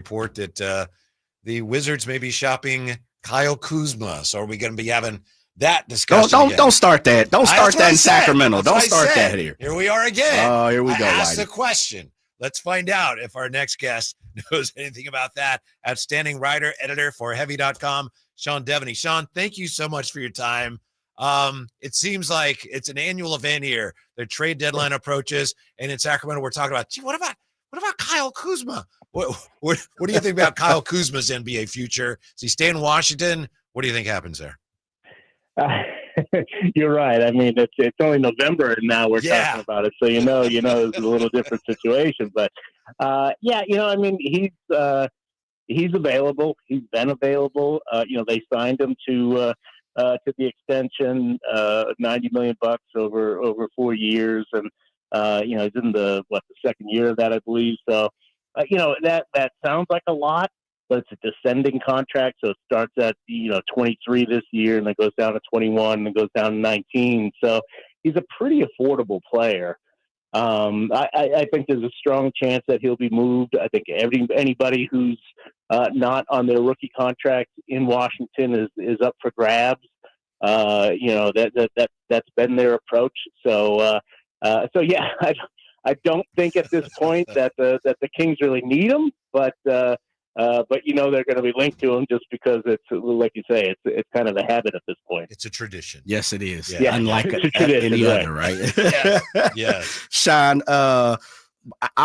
report that the Wizards may be shopping Kyle Kuzma. So are we going to be having that discussion again? Don't start that. Don't start that in Sacramento. Don't start that here. Here we are again. Oh, here we go. I asked the question. Let's find out if our next guest knows anything about that. Outstanding writer, editor for Heavy.com, Sean Deveney. Sean, thank you so much for your time. It seems like it's an annual event here. The trade deadline approaches, and in Sacramento, we're talking about, what about Kyle Kuzma? What do you think about Kyle Kuzma's NBA future? Does he stay in Washington? What do you think happens there? You're right. I mean, it's only November and now we're talking about it, so it's a little different situation. But I mean, he's available. He's been available. They signed him to the extension, $90 million over 4 years, and he's in the second year of that, I believe. So that sounds like a lot, but it's a descending contract, so it starts at 23 this year, and then goes down to 21, and then goes down to 19. So he's a pretty affordable player. I think there's a strong chance that he'll be moved. I think anybody who's not on their rookie contract in Washington is up for grabs. That's been their approach. So yeah, I don't think at this point that the Kings really need him, but they're going to be linked to him just because it's, like you say, it's kind of a habit at this point. It's a tradition. Yes, it is. Yeah. Unlike any other, right? Yeah. Sean, I'll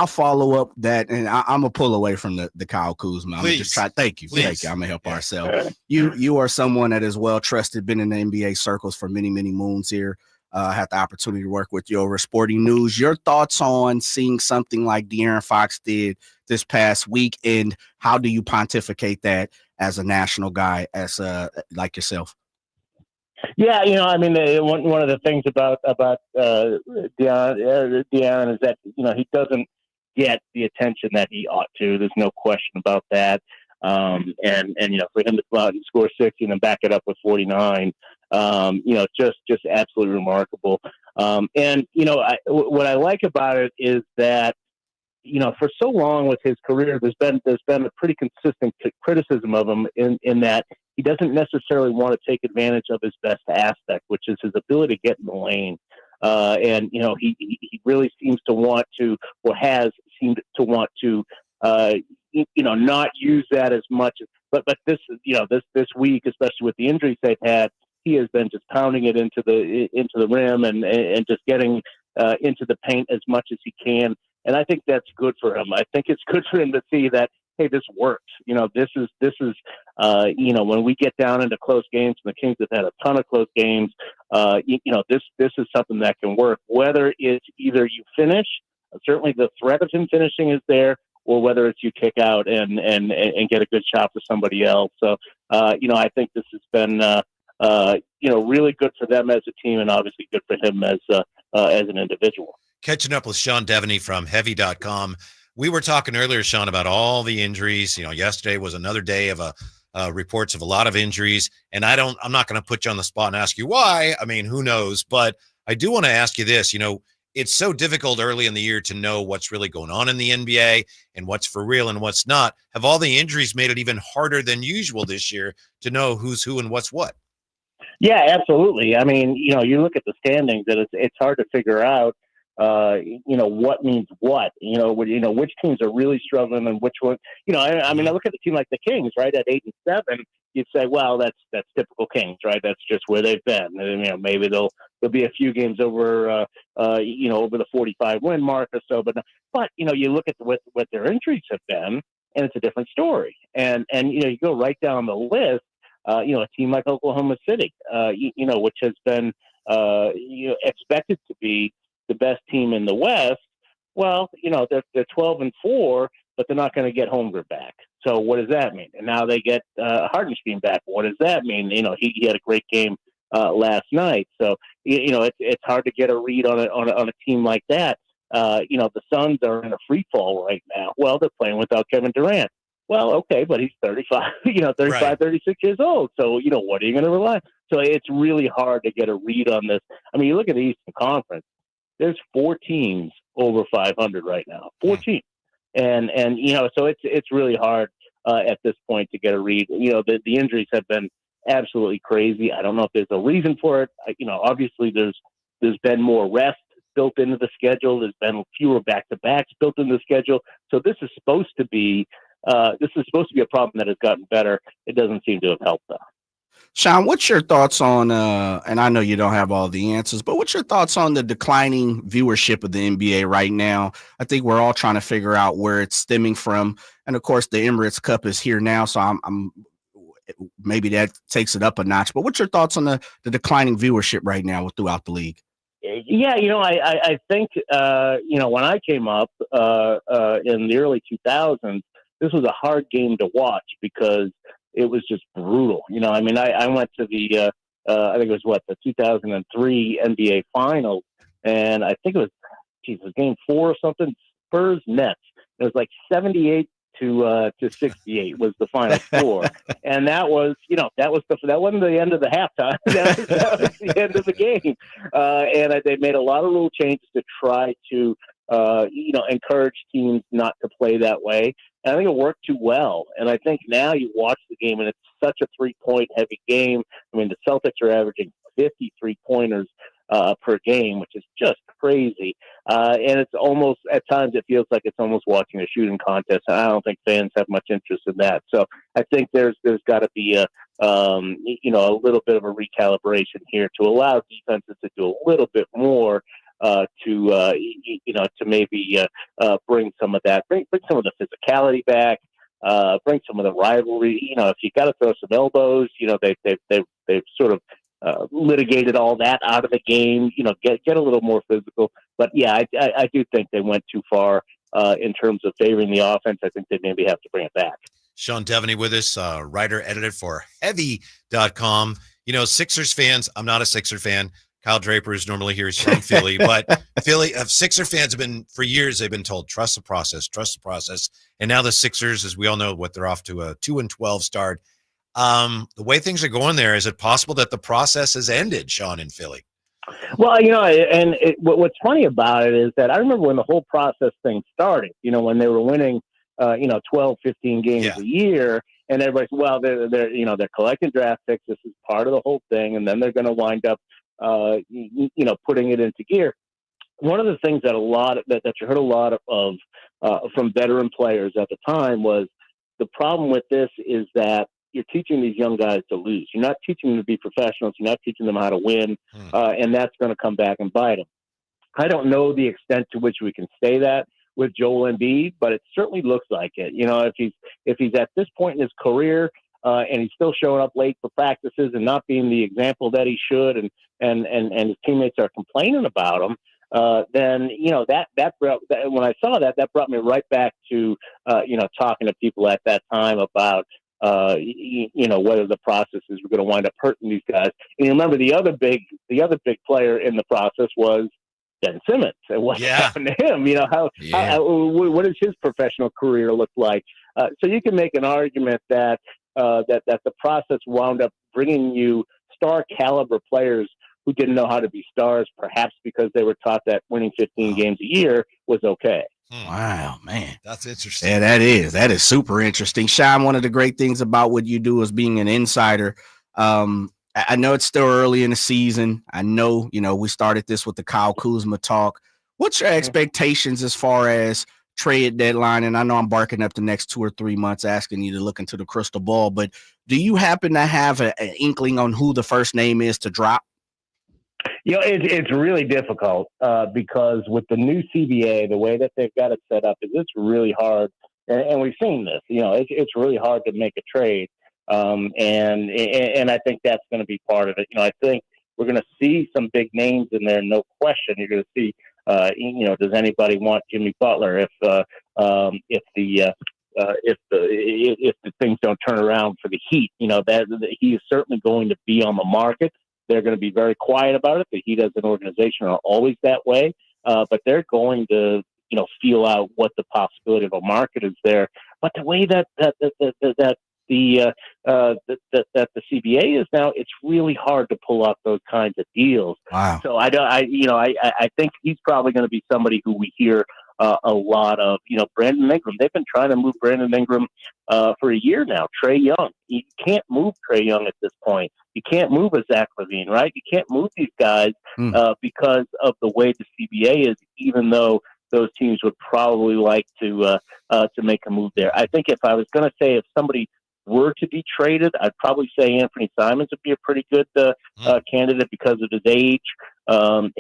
follow up that, and I'm gonna pull away from the Kyle Kuzma. I'm gonna just try. Thank you. I'm gonna help ourselves. You are someone that is well trusted, been in the NBA circles for many moons here. Had the opportunity to work with you over Sporting News. Your thoughts on seeing something like De'Aaron Fox did this past week, and how do you pontificate that as a national guy, as like yourself? Yeah, I mean, one of the things about De'Aaron is that he doesn't get the attention that he ought to. There's no question about that. And for him to go out and score 60 and then back it up with 49, just absolutely remarkable. What I like about it is that, for so long with his career, there's been a pretty consistent criticism of him in that he doesn't necessarily want to take advantage of his best aspect, which is his ability to get in the lane. He really seems to want to, or has seemed to want to, not use that as much. But this week, especially with the injuries they've had, he has been just pounding it into the rim and just getting into the paint as much as he can. And I think that's good for him. I think it's good for him to see that, hey, this works. This is when we get down into close games, and the Kings have had a ton of close games. This is something that can work. Whether it's either you finish, certainly the threat of him finishing is there, or whether it's you kick out and get a good shot for somebody else. So I think this has been really good for them as a team, and obviously good for him as an individual. Catching up with Sean Deveney from Heavy.com. We were talking earlier, Sean, about all the injuries. Yesterday was another day of reports of a lot of injuries, and I'm not going to put you on the spot and ask you why. I mean, who knows? But I do want to ask you this. It's so difficult early in the year to know what's really going on in the NBA and what's for real and what's not. Have all the injuries made it even harder than usual this year to know who's who and what's what? Yeah, absolutely. I mean, you look at the standings, and it's hard to figure out, what means what. Which teams are really struggling and which one. I look at a team like the Kings, right, at 8-7. You'd say, well, that's typical Kings, right? That's just where they've been. And, maybe there'll be a few games over, over the 45 win mark or so. But you look at what their injuries have been, and it's a different story. And you go right down the list. A team like Oklahoma City, which has been expected to be the best team in the West. Well, they're 12-4, but they're not going to get Holmgren back. So what does that mean? And now they get Hartenstein back. What does that mean? He had a great game last night. So it's hard to get a read on a team like that. The Suns are in a free fall right now. Well, they're playing without Kevin Durant. Well, okay, but he's 35, 36 years old. So, what are you going to rely on? So it's really hard to get a read on this. I mean, you look at the Eastern Conference, there's 4 teams over 500 right now, 4 teams. and so it's really hard at this point to get a read. The injuries have been absolutely crazy. I don't know if there's a reason for it. Obviously there's been more rest built into the schedule. There's been fewer back-to-backs built into the schedule. So this is supposed to be a problem that has gotten better. It doesn't seem to have helped though. Sean, what's your thoughts on, and I know you don't have all the answers, but what's your thoughts on the declining viewership of the NBA right now? I think we're all trying to figure out where it's stemming from. And of course, the Emirates Cup is here now, so I'm maybe that takes it up a notch. But what's your thoughts on the declining viewership right now throughout the league? Yeah, I think, when I came up in the early 2000s, this was a hard game to watch because it was just brutal. I went to the, I think it was the 2003 NBA Finals, and I think it was game 4 or something, Spurs Nets. It was like 78 to 68 was the final score, and that was that wasn't the end of the halftime. that was the end of the game, and they made a lot of rule changes to try to encourage teams not to play that way. And I think it worked too well. And I think now you watch the game, and it's such a 3-point heavy game. I mean, the Celtics are averaging 50 3-pointers per game, which is just crazy. And it's almost, at times, it feels like it's almost watching a shooting contest. And I don't think fans have much interest in that. So I think there's got to be a little bit of a recalibration here to allow defenses to do a little bit more to maybe bring some of that, bring some of the physicality back, bring some of the rivalry. If you got to throw some elbows, they've sort of litigated all that out of the game. Get a little more physical. But yeah, I do think they went too far in terms of favoring the offense. I think they maybe have to bring it back. Sean Deveney with us, writer, editor for heavy.com. Sixers fans, I'm not a Sixer fan. Kyle Draper is normally here. He's from Philly, but Sixer fans have been, for years, they've been told, trust the process. And now the Sixers, as we all know, they're off to a 2-12 start. The way things are going there, is it possible that the process has ended, Sean, in Philly? Well, what's funny about it is that I remember when the whole process thing started, when they were winning, 12, 15 games a year, and everybody's, well, they're collecting draft picks. This is part of the whole thing. And then they're going to wind up, putting it into gear. One of the things that you heard a lot of from veteran players at the time was the problem with this is that you're teaching these young guys to lose. You're not teaching them to be professionals. You're not teaching them how to win, and that's going to come back and bite them. I don't know the extent to which we can say that with Joel Embiid, but it certainly looks like it. If he's at this point in his career and he's still showing up late for practices and not being the example that he should, and his teammates are complaining about him, then that when I saw that brought me right back to talking to people at that time about whether the processes were going to wind up hurting these guys. And you remember the other big player in the process was Ben Simmons. And what happened to him? What does his professional career look like? So you can make an argument that the process wound up bringing you star caliber players who didn't know how to be stars, perhaps because they were taught that winning 15 games a year was okay. Wow, man. That's interesting. Yeah, that is super interesting. Sean, one of the great things about what you do is being an insider. I know it's still early in the season. I know, we started this with the Kyle Kuzma talk. What's your expectations as far as trade deadline? And I know I'm barking up the next 2 or 3 months asking you to look into the crystal ball, but do you happen to have an inkling on who the first name is to drop? It's really difficult because with the new CBA, the way that they've got it set up, it's really hard. And we've seen this. It's really hard to make a trade, and I think that's going to be part of it. I think we're going to see some big names in there, no question. You're going to see, does anybody want Jimmy Butler if the things don't turn around for the Heat? That he is certainly going to be on the market. They're going to be very quiet about it. The Heat as an organization are always that way, but they're going to, feel out what the possibility of a market is there. But the way that the CBA is now, it's really hard to pull off those kinds of deals. Wow. So I think he's probably going to be somebody who we hear a lot of, Brandon Ingram. They've been trying to move Brandon Ingram for a year now. Trae Young. You can't move Trae Young at this point. You can't move a Zach LaVine, right? You can't move these guys because of the way the CBA is, even though those teams would probably like to make a move there. I think if I was going to say if somebody were to be traded, I'd probably say Anthony Simons would be a pretty good candidate because of his age, and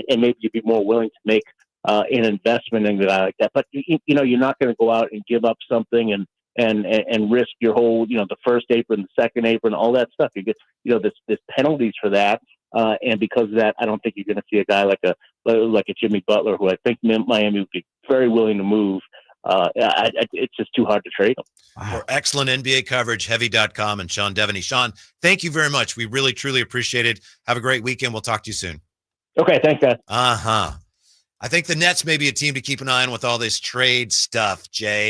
maybe you'd be more willing to make an investment in a guy like that. But you're not going to go out and give up something and risk your whole, the first apron, the second apron, all that stuff. You get, there's penalties for that. And because of that, I don't think you're going to see a guy like a Jimmy Butler, who I think Miami would be very willing to move. It's just too hard to trade them. Wow. For excellent NBA coverage, heavy.com and Sean Deveney. Sean, thank you very much. We really, truly appreciate it. Have a great weekend. We'll talk to you soon. Okay, thanks, guys. I think the Nets may be a team to keep an eye on with all this trade stuff, Jay.